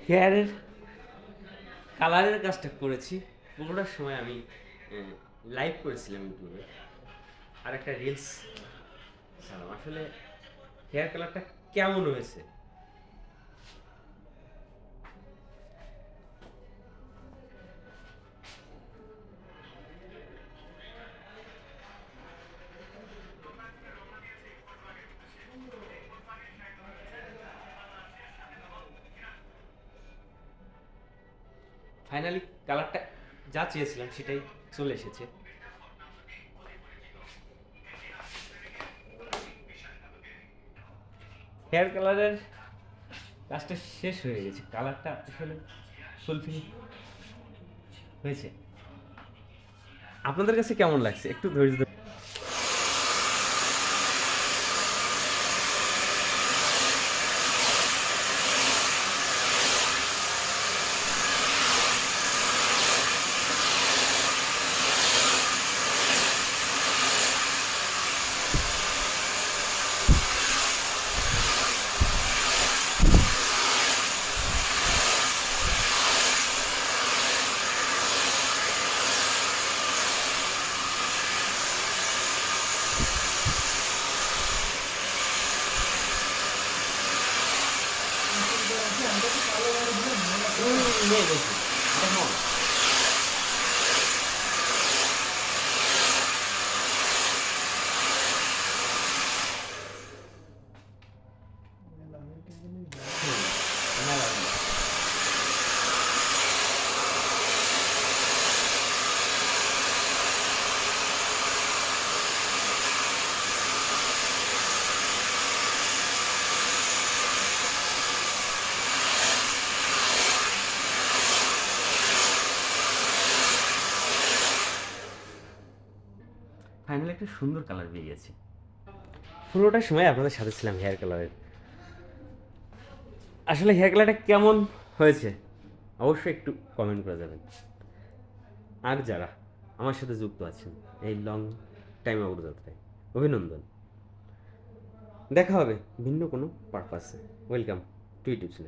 হেয়ারের কালারের কাজটা করেছি পুরোটার সময়। আমি লাইভ করেছিলাম ইউটিউবে, আর একটা রিলস ছাড়াম। আসলে হেয়ার কালারটা কেমন হয়েছে, ফাইনালি কালারটা যা চেয়েছিলাম সেটাই চলে এসেছে। হেয়ার কালারের কাজটা শেষ হয়ে গেছে, কালারটা আসলে ফুলফিল হয়েছে। আপনাদের কাছে কেমন লাগছে একটু ধৈর্য ধরে। নে দেখি দেখো। মেলা ফাইনালি একটা সুন্দর কালার বেরিয়েছে। পুরোটার সময় আপনাদের সাথে ছিলাম হেয়ার কালারের। আসলে হেয়ার কালারটা কেমন হয়েছে অবশ্যই একটু কমেন্ট করে যাবেন। আর যারা আমার সাথে যুক্ত আছেন এই লং টাইম অগ্রযাত্রায়, অভিনন্দন। দেখা হবে ভিন্ন কোনো পারপাসে। Welcome to YouTube channel.